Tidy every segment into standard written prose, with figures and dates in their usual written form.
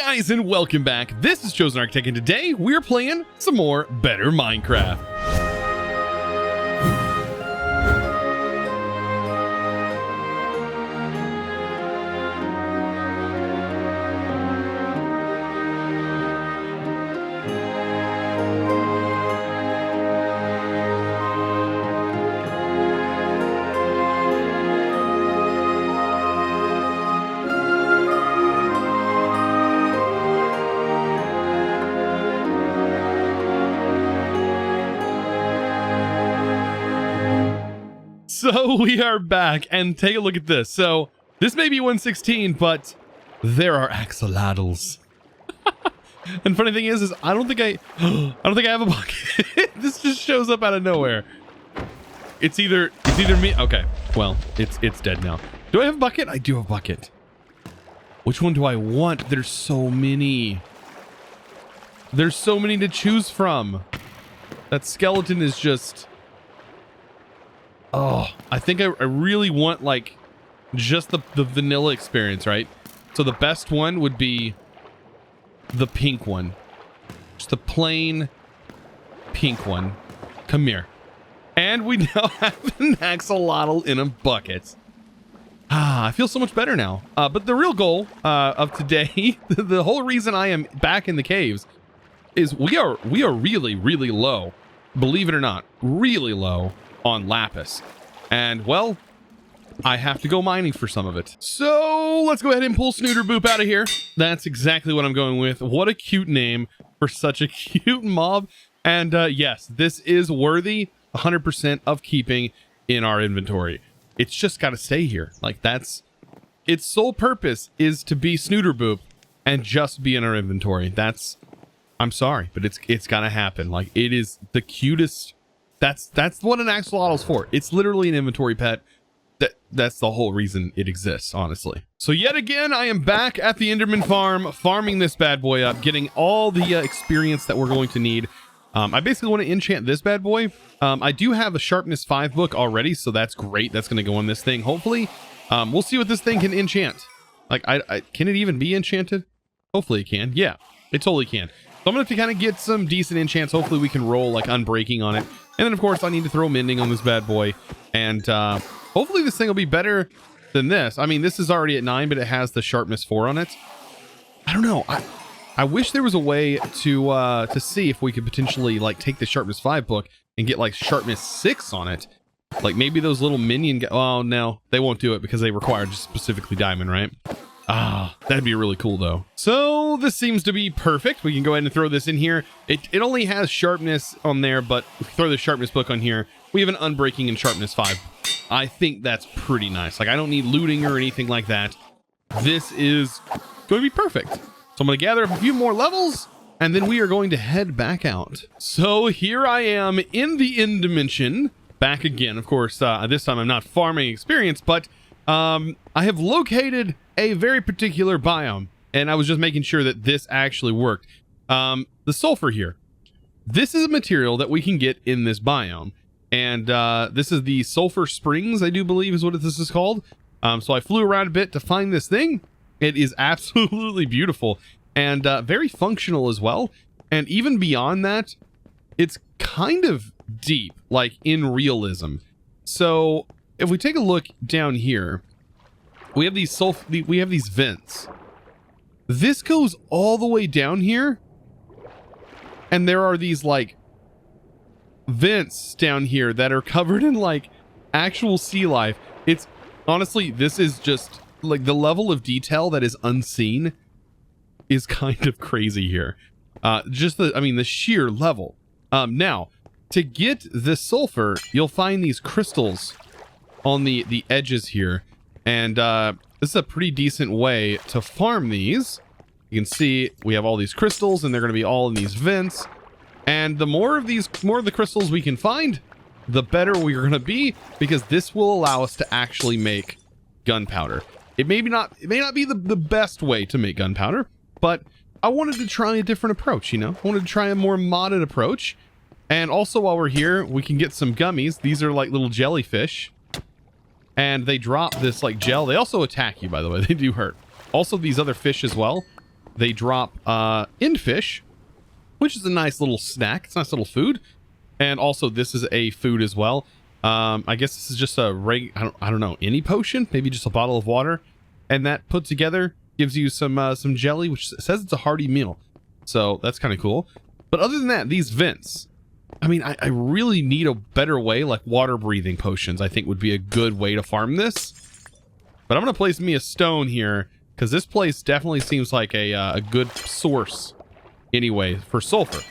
guys, and welcome back. This is ChosenArchitect, and today we're playing some more Better Minecraft. So we are back, and take a look at this. So this may be 116, but there are axolotls. And funny thing is I don't think I have a bucket. This just shows up out of nowhere. It's either me. Okay, well, it's dead now. Do I have a bucket? I do have a bucket. Which one do I want? There's so many. There's so many to choose from. That skeleton is just... Oh, I think I really want like just the vanilla experience, right? So the best one would be the pink one. Just the plain pink one. Come here. And we now have an axolotl in a bucket. Ah, I feel so much better now. But the real goal of today, the whole reason I am back in the caves is we are really, really low. Believe it or not, really low on lapis, and well, I have to go mining for some of it. So let's go ahead and pull Snooter Boop out of here. That's exactly what I'm going with. What a cute name for such a cute mob. And yes, this is worthy 100% of keeping in our inventory. It's just got to stay here. Like, that's its sole purpose, is to be Snooter Boop and just be in our inventory. That's, I'm sorry, but it's got to happen. Like, it is the cutest. That's what an axolotl's for. It's literally an inventory pet. That's the whole reason it exists, honestly. So yet again, I am back at the Enderman farm, farming this bad boy up, getting all the experience that we're going to need. I basically want to enchant this bad boy. I do have a sharpness 5 book already, so that's great. That's going to go in this thing, hopefully. We'll see what this thing can enchant. Like, can it even be enchanted? Hopefully it can. Yeah, it totally can. So I'm going to have to kind of get some decent enchants. Hopefully we can roll like unbreaking on it. And then, of course, I need to throw mending on this bad boy. And hopefully this thing will be better than this. I mean, this is already at 9, but it has the sharpness 4 on it. I don't know. I wish there was a way to see if we could potentially like take the sharpness 5 book and get like sharpness 6 on it. Like maybe those little minion... Oh, no. They won't do it because they require just specifically diamond, right? Ah, that'd be really cool though. So this seems to be perfect. We can go ahead and throw this in here. It only has sharpness on there, but if we throw the sharpness book on here, we have an unbreaking and sharpness 5. I think that's pretty nice. Like, I don't need looting or anything like that. This is going to be perfect. So I'm going to gather up a few more levels, and then we are going to head back out. So here I am in the end dimension, back again. Of course, this time I'm not farming experience, but I have located a very particular biome, and I was just making sure that this actually worked. The sulfur here. This is a material that we can get in this biome, and this is the Sulfur Springs, I do believe is what this is called. So I flew around a bit to find this thing. It is absolutely beautiful and very functional as well. And even beyond that, it's kind of deep, like in realism. So if we take a look down here, we have these vents. This goes all the way down here, and there are these like vents down here that are covered in like actual sea life. It's honestly, this is just like the level of detail that is unseen is kind of crazy here. Just the sheer level. Now to get the sulfur, you'll find these crystals on the edges here. And this is a pretty decent way to farm these. You can see we have all these crystals, and they're going to be all in these vents. And the more of the crystals we can find, the better we're going to be, because this will allow us to actually make gunpowder. It may not be the best way to make gunpowder, but I wanted to try a different approach. You know, I wanted to try a more modded approach. And also, while we're here, we can get some gummies. These are like little jellyfish. And they drop this like gel. They also attack you, by the way. They do hurt. Also, these other fish as well. they drop end fish, which is a nice little snack. It's a nice little food. And also this is a food as well. I guess this is just a I don't know, any potion, maybe just a bottle of water. And that put together gives you some jelly, which says it's a hearty meal. So that's kind of cool. But other than that, these vents, I mean, I really need a better way, like water breathing potions, I think would be a good way to farm this. But I'm going to place me a stone here because this place definitely seems like a good source anyway for sulfur.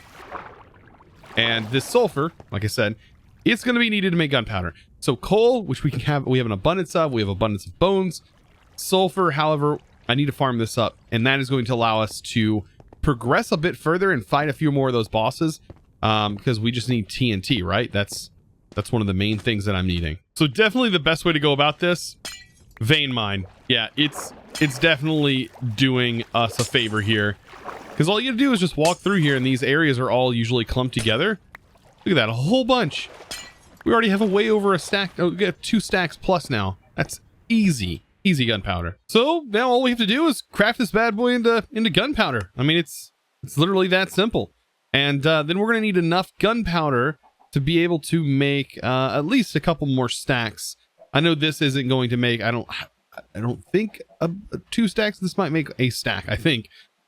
And this sulfur, like I said, it's going to be needed to make gunpowder. So coal, which we have an abundance of, we have abundance of bones. Sulfur, however, I need to farm this up, and that is going to allow us to progress a bit further and fight a few more of those bosses, because we just need TNT, right? That's one of the main things that I'm needing. So definitely the best way to go about this, vein mine. Yeah, it's definitely doing us a favor here, because all you gotta do is just walk through here, and these areas are all usually clumped together. Look at that, a whole bunch. We already have a way over a stack. Oh, we got 2 stacks plus now. That's easy gunpowder. So now all we have to do is craft this bad boy into gunpowder. I mean, it's literally that simple. And then we're gonna need enough gunpowder to be able to make at least a couple more stacks. I know this isn't going to make, I don't think 2 stacks. This might make a stack, I think.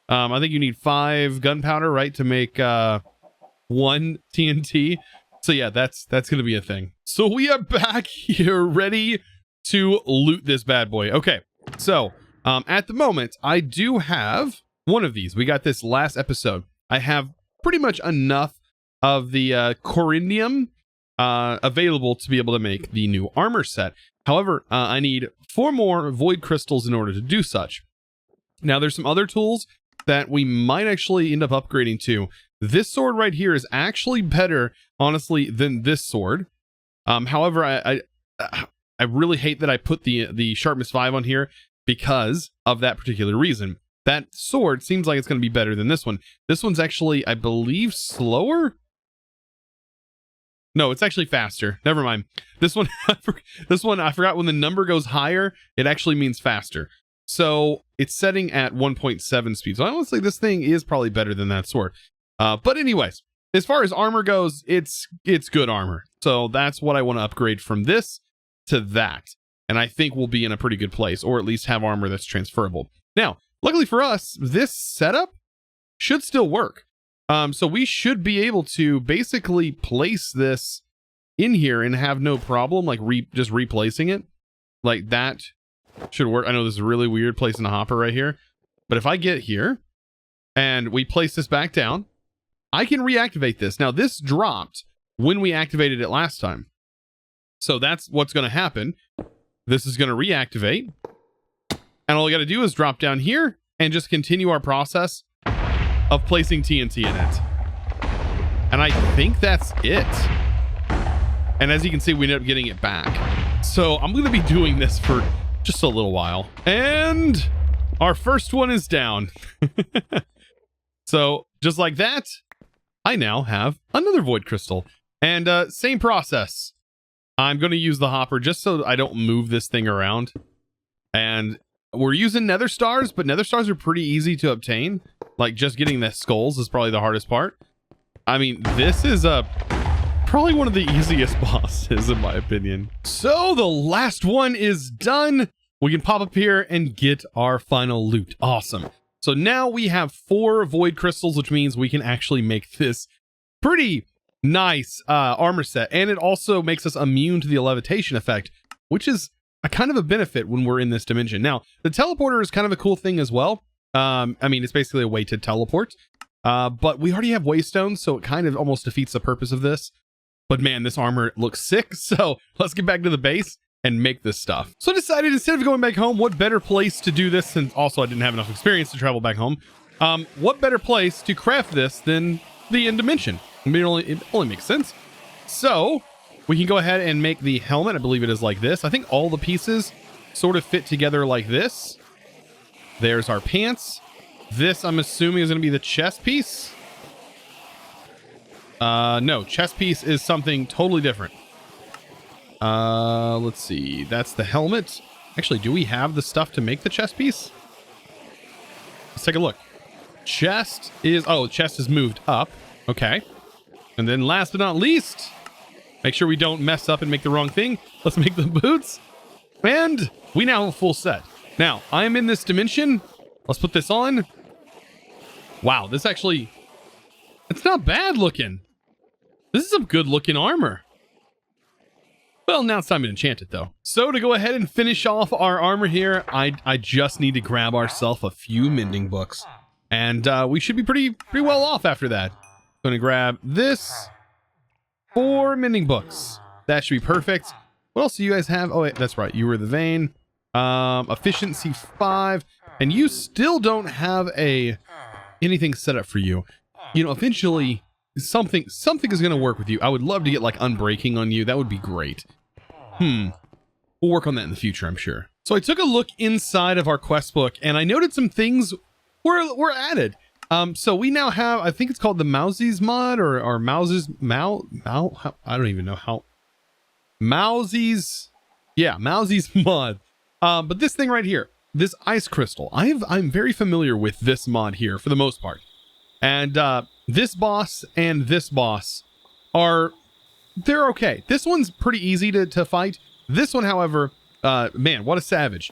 I think you need 5 gunpowder, right, to make 1 TNT. So yeah, that's gonna be a thing. So we are back here ready to loot this bad boy. Okay, so at the moment I do have one of these. We got this last episode. I have pretty much enough of the coryndium available to be able to make the new armor set. However, I need 4 more void crystals in order to do such. Now there's some other tools that we might actually end up upgrading to. This sword right here is actually better, honestly, than this sword. However, I really hate that I put the sharpness 5 on here because of that particular reason. That sword seems like it's going to be better than this one. This one's actually, I believe, slower. No, it's actually faster. Never mind. This one, I forgot when the number goes higher, it actually means faster. So it's setting at 1.7 speed. So honestly, this thing is probably better than that sword. But anyways, as far as armor goes, it's good armor. So that's what I want to upgrade from this to that. And I think we'll be in a pretty good place, or at least have armor that's transferable. Now, luckily for us, this setup should still work. So we should be able to basically place this in here and have no problem, like just replacing it. Like that should work. I know this is really weird placing a hopper right here, but if I get here and we place this back down, I can reactivate this. Now this dropped when we activated it last time. So that's what's going to happen. This is going to reactivate. And all we got to do is drop down here and just continue our process of placing TNT in it. And I think that's it. And as you can see, we ended up getting it back. So I'm going to be doing this for just a little while. And our first one is down. So just like that, I now have another void crystal. And same process. I'm going to use the hopper just so I don't move this thing around. And we're using nether stars, but nether stars are pretty easy to obtain. Like just getting the skulls is probably the hardest part. I mean, this is probably one of the easiest bosses in my opinion. So the last one is done. We can pop up here and get our final loot. Awesome. So now we have 4 void crystals, which means we can actually make this pretty nice armor set. And it also makes us immune to the levitation effect, which is a kind of a benefit when we're in this dimension. Now, the teleporter is kind of a cool thing as well. I mean, it's basically a way to teleport. But we already have waystones, so it kind of almost defeats the purpose of this. But man, this armor looks sick. So let's get back to the base and make this stuff. So I decided instead of going back home, what better place to do this, since also I didn't have enough experience to travel back home. What better place to craft this than the end dimension? I mean, it only makes sense. So we can go ahead and make the helmet. I believe it is like this. I think all the pieces sort of fit together like this. There's our pants. This, I'm assuming, is going to be the chest piece. No, chest piece is something totally different. Let's see. That's the helmet. Actually, do we have the stuff to make the chest piece? Let's take a look. Chest is, oh, chest is moved up. Okay. And then last but not least, make sure we don't mess up and make the wrong thing. Let's make the boots. And we now have a full set. Now, I am in this dimension. Let's put this on. Wow, this actually, it's not bad looking. This is some good looking armor. Well, now it's time to enchant it though. So to go ahead and finish off our armor here, I just need to grab ourselves a few mending books. And we should be pretty well off after that. Gonna grab this. 4 mending books. That should be perfect. What else do you guys have? Oh, wait, that's right. You were the vein. Efficiency 5. And you still don't have anything set up for you. You know, eventually something is gonna work with you. I would love to get like unbreaking on you. That would be great. We'll work on that in the future, I'm sure. So I took a look inside of our quest book and I noted some things were added. So we now have, I think it's called the Mousies mod or Mouses, I don't even know how. Mousies. Yeah, Mousies mod. But this thing right here, this ice crystal, I'm very familiar with this mod here for the most part. And this boss and this boss they're okay. This one's pretty easy to fight. This one, however, man, what a savage.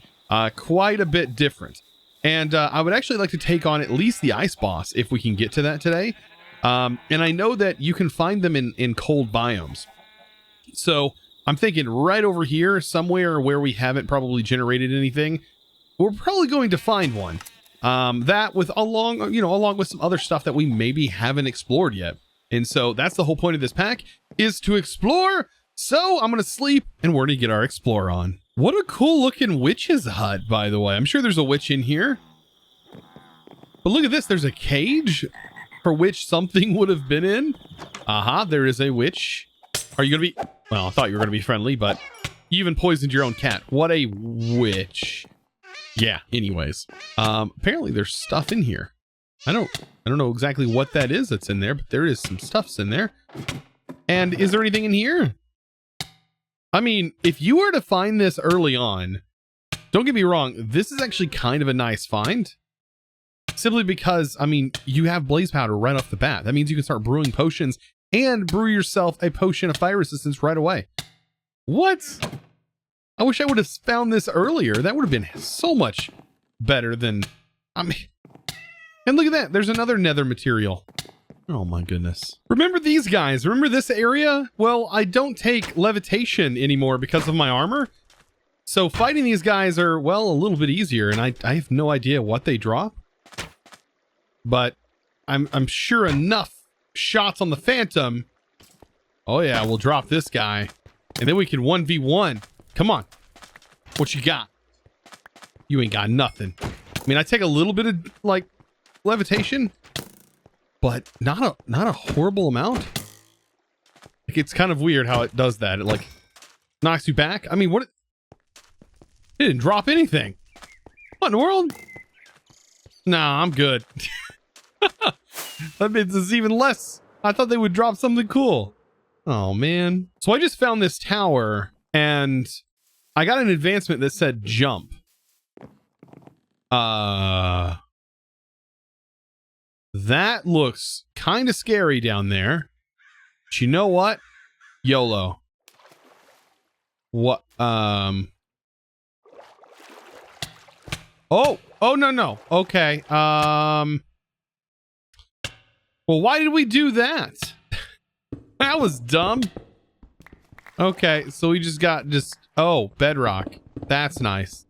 Quite a bit different. And I would actually like to take on at least the ice boss if we can get to that today. And I know that you can find them in cold biomes. So I'm thinking right over here, somewhere where we haven't probably generated anything, we're probably going to find one. That with along with some other stuff that we maybe haven't explored yet. And so that's the whole point of this pack, is to explore. So I'm going to sleep and we're going to get our explore on. What a cool looking witch's hut, by the way. I'm sure there's a witch in here. But look at this. There's a cage for which something would have been in. Aha, there is a witch. Are you going to be... Well, I thought you were going to be friendly, but you even poisoned your own cat. What a witch. Yeah, anyways. Apparently there's stuff in here. I don't know exactly what that is that's in there, but there is some stuffs in there. And is there anything in here? I mean, if you were to find this early on, don't get me wrong, this is actually kind of a nice find. Simply because, I mean, you have blaze powder right off the bat. That means you can start brewing potions and brew yourself a potion of fire resistance right away. What? I wish I would have found this earlier. That would have been so much better than, I mean, and look at that. There's another nether material. Oh my goodness. Remember these guys? Remember this area? Well, I don't take levitation anymore because of my armor. So fighting these guys are, well, a little bit easier, and I have no idea what they drop. But I'm sure enough shots on the Phantom. Oh yeah, we'll drop this guy. And then we can 1v1. Come on. What you got? You ain't got nothing. I mean, I take a little bit of, like, levitation, but not a horrible amount. Like, it's kind of weird how it does that. It like knocks you back. I mean, what? It didn't drop anything. What in the world? Nah, I'm good. That means it's even less. I thought they would drop something cool. Oh man. So I just found this tower and I got an advancement that said jump. That looks kind of scary down there. But you know what? YOLO. What? Oh, no. Okay. Well, why did we do that? That was dumb. Okay, so we just got oh, bedrock. That's nice.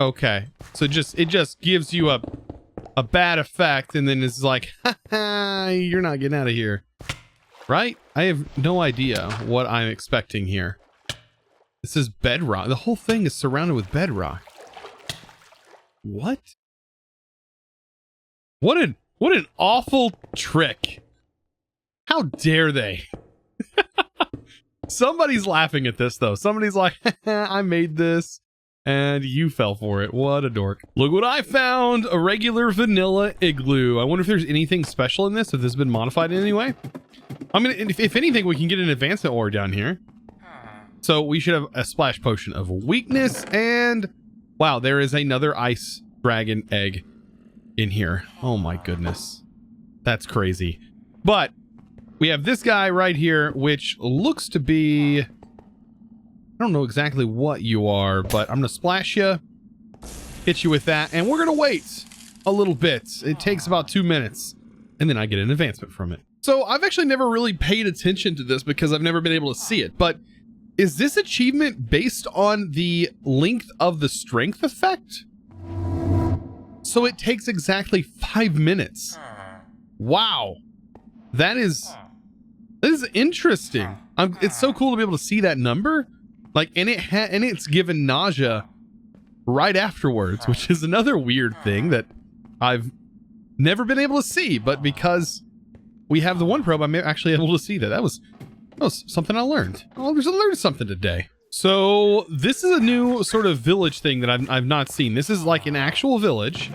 Okay. So it just gives you a bad effect and then it's like, haha, you're not getting out of here. Right? I have no idea what I'm expecting here. This is bedrock. The whole thing is surrounded with bedrock. What? What an awful trick. How dare they? Somebody's laughing at this though. Somebody's like, I made this and you fell for it. What a dork. Look what I found. A regular vanilla igloo. I wonder if there's anything special in this, if this has been modified in any way. I mean, if anything, we can get an advancement ore down here. So we should have a splash potion of weakness and wow, there is another ice dragon egg. in here. Oh my goodness. That's crazy. But we have this guy right here, which looks to be... I don't know exactly what you are, but I'm going to splash you, hit you with that, and we're going to wait a little bit. It takes about 2 minutes, and then I get an advancement from it. So I've actually never really paid attention to this because I've never been able to see it, but is this achievement based on the length of the strength effect? So it takes exactly 5 minutes. Wow. That is interesting. It's so cool to be able to see that number. Like, and it's given nausea right afterwards, which is another weird thing that I've never been able to see, but because we have the one probe, I'm actually able to see that. That was something I learned. Oh, I learned something today. So this is a new sort of village thing that I've not seen. This is like an actual village,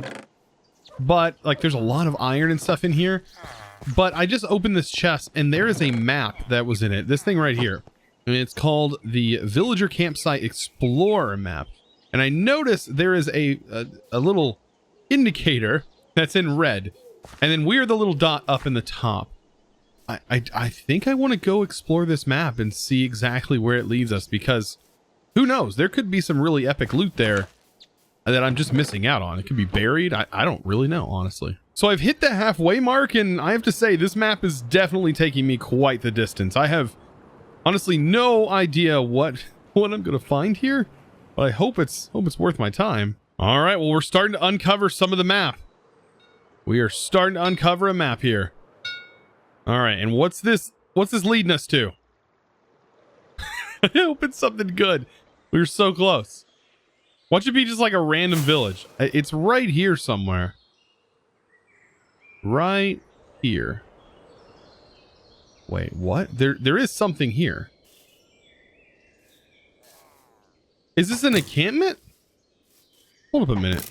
but like there's a lot of iron and stuff in here. But I just opened this chest and there is a map that was in it. This thing right here. And it's called the Villager Campsite Explorer map. And I noticed there is a little indicator that's in red. And then we're the little dot up in the top. I think I want to go explore this map and see exactly where it leads us, because who knows? There could be some really epic loot there that I'm just missing out on. It could be buried. I don't really know, honestly. So I've hit the halfway mark, and I have to say this map is definitely taking me quite the distance. I have honestly no idea what I'm going to find here, but I hope it's worth my time. All right, well, we're starting to uncover some of the map. We are starting to uncover a map here. All right, and what's this leading us to? I hope it's something good. We were so close. Watch it be just like a random village. It's right here somewhere. Right here. Wait, what? There is something here. Is this an encampment? Hold up a minute.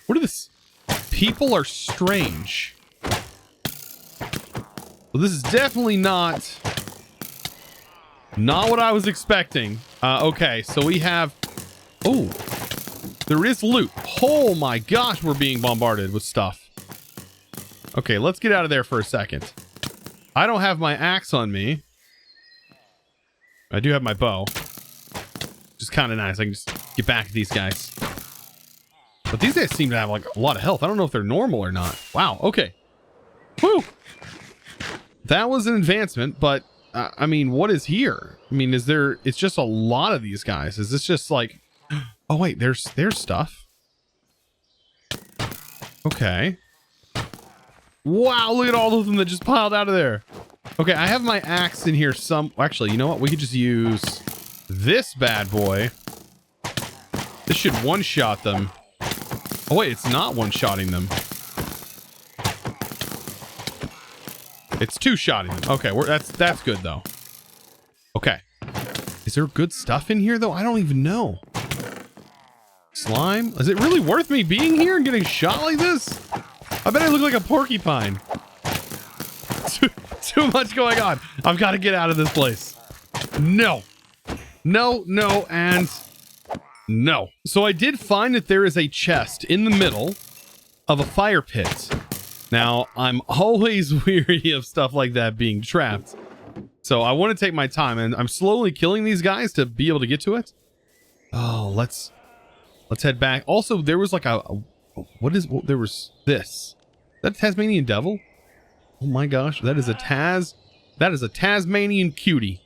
What are this? People are strange. Well, this is definitely not what I was expecting. Okay, so we have... Oh, there is loot. Oh my gosh, we're being bombarded with stuff. Okay, let's get out of there for a second. I don't have my axe on me. I do have my bow. Which is kind of nice. I can just get back at these guys. But these guys seem to have like a lot of health. I don't know if they're normal or not. Wow, okay. Woo! That was an advancement, but I mean, what is here? I mean, it's just a lot of these guys. Is this just like, oh wait, there's stuff. Okay. Wow, look at all of them that just piled out of there. Okay, I have my axe in here actually, you know what? We could just use this bad boy. This should one-shot them. Oh wait, it's not one-shotting them. It's two-shotting them. Okay, that's good though. Okay. Is there good stuff in here though? I don't even know. Slime? Is it really worth me being here and getting shot like this? I bet I look like a porcupine. Too much going on. I've got to get out of this place. No. No, no, and no. So I did find that there is a chest in the middle of a fire pit. Now, I'm always weary of stuff like that being trapped. So I want to take my time, and I'm slowly killing these guys to be able to get to it. Oh, let's head back. Also, there was like there was this. Is that a Tasmanian devil? Oh my gosh, that is a Tasmanian cutie.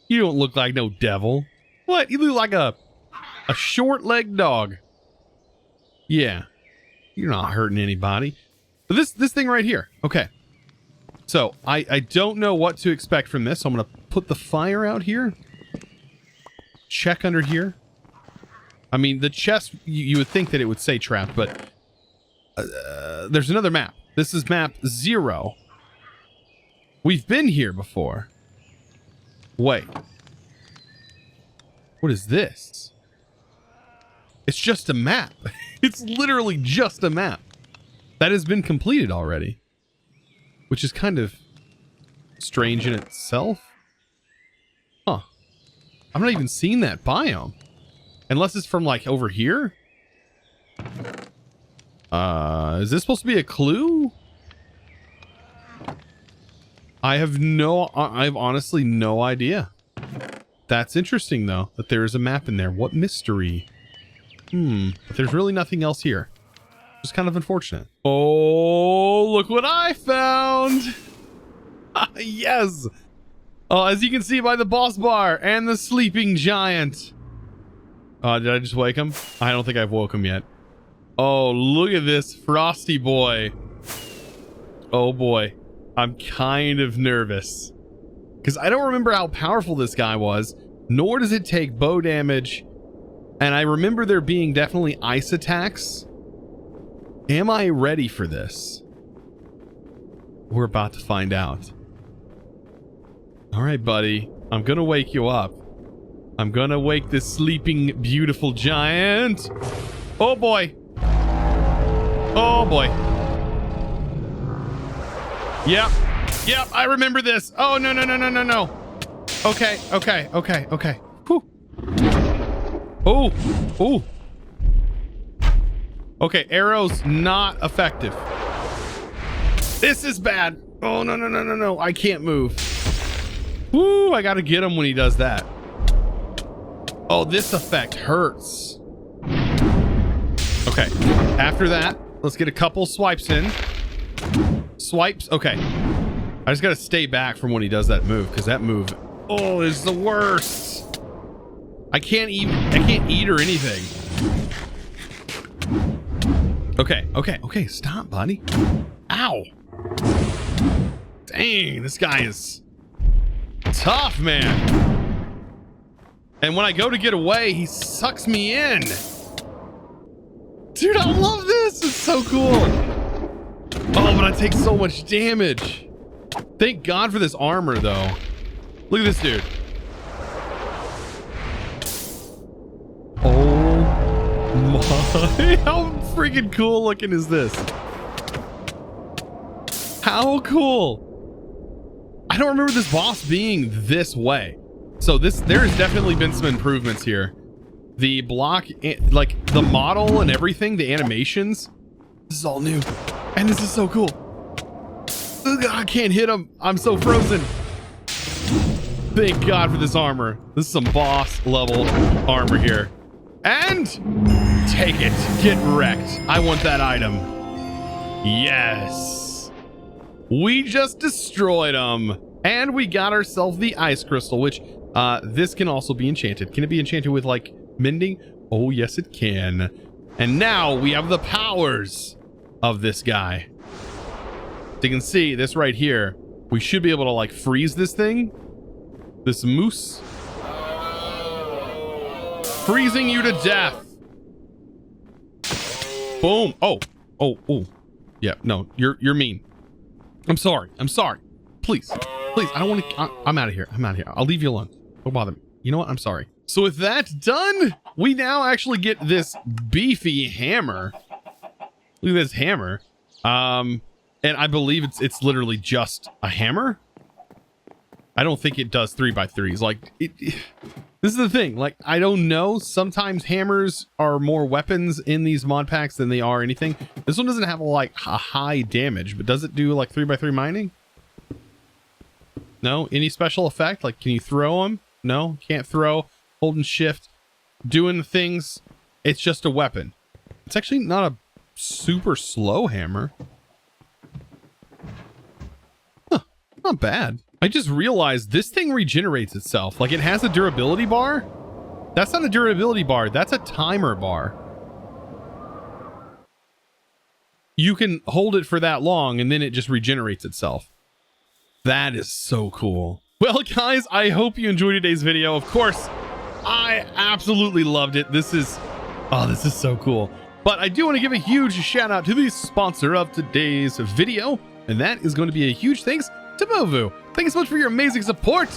You don't look like no devil. What? You look like a short-legged dog. Yeah. You're not hurting anybody. But this thing right here. Okay. So, I don't know what to expect from this. So I'm going to put the fire out here. Check under here. I mean, the chest, you would think that it would say trapped, but there's another map. This is map 0. We've been here before. Wait. What is this? It's just a map. It's literally just a map. That has been completed already. Which is kind of strange in itself. Huh. I've not even seen that biome. Unless it's from like over here. Is this supposed to be a clue? I have honestly no idea. That's interesting though, that there is a map in there. What mystery? But there's really nothing else here. Just kind of unfortunate. Oh, look what I found. Yes. Oh, as you can see by the boss bar and the sleeping giant. Did I just wake him? I don't think I've woke him yet. Oh, look at this frosty boy. Oh boy. I'm kind of nervous because I don't remember how powerful this guy was, nor does it take bow damage. And I remember there being definitely ice attacks. Am I ready for this? We're about to find out. All right, buddy. I'm gonna wake you up. I'm gonna wake this sleeping, beautiful giant. Oh boy. Oh boy. Yep. Yep, I remember this. Oh, no, no, no, no, no, no. Okay, okay, okay, okay. Whew. Oh, oh. Okay, arrows not effective. This is bad. Oh, no, no, no, no, no. I can't move. Woo, I gotta get him when he does that. Oh, this effect hurts. Okay, after that, let's get a couple swipes in. Swipes, okay. I just gotta stay back from when he does that move, because that move, oh, is the worst. I can't eat or anything. Okay, okay, okay, stop, buddy. Ow. Dang, this guy is tough, man. And when I go to get away, he sucks me in. Dude, I love this. It's so cool. Oh, but I take so much damage. Thank God for this armor, though. Look at this dude. Oh my. How freaking cool looking is this? How cool. I don't remember this boss being this way. So there's definitely been some improvements here. The block, like the model and everything, the animations, this is all new. And this is so cool. Ugh, I can't hit him. I'm so frozen. Thank God for this armor. This is some boss level armor here. And take it. Get wrecked. I want that item. Yes. We just destroyed him. And we got ourselves the ice crystal, which this can also be enchanted. Can it be enchanted with like mending? Oh, yes, it can. And now we have the powers of this guy. So you can see this right here. We should be able to like freeze this thing. This moose. Freezing you to death. Boom. Oh, oh, oh. Yeah, no, you're mean. I'm sorry. I'm sorry. Please, please. I don't want to. I'm out of here. I'm out of here. I'll leave you alone. Don't bother me. You know what? I'm sorry. So with that done, we now actually get this beefy hammer. Look at this hammer. And I believe it's literally just a hammer. I don't think it does 3x3s. Like this is the thing. Like, I don't know. Sometimes hammers are more weapons in these mod packs than they are anything. This one doesn't have like a high damage, but does it do like 3x3 mining? No? Any special effect? Like, can you throw them? No, can't throw. Holding shift, doing things. It's just a weapon. It's actually not a super slow hammer. Huh, not bad. I just realized this thing regenerates itself. Like, it has a durability bar. That's not a durability bar. That's a timer bar. You can hold it for that long and then it just regenerates itself. That is so cool. Well, guys, I hope you enjoyed today's video. Of course, I absolutely loved it. This is so cool. But I do want to give a huge shout out to the sponsor of today's video, and that is going to be a huge thanks to Movu. Thank you so much for your amazing support.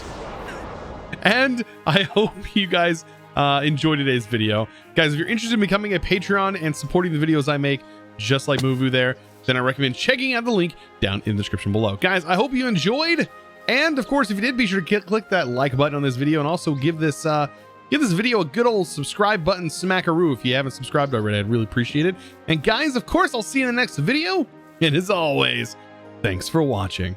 And I hope you guys enjoyed today's video. Guys, if you're interested in becoming a Patreon and supporting the videos I make, just like Movu there, then I recommend checking out the link down in the description below. Guys, I hope you enjoyed. And of course, if you did, be sure to click that like button on this video and also give this Give this video a good old subscribe button smackaroo if you haven't subscribed already. I'd really appreciate it. And guys, of course, I'll see you in the next video. And as always, thanks for watching.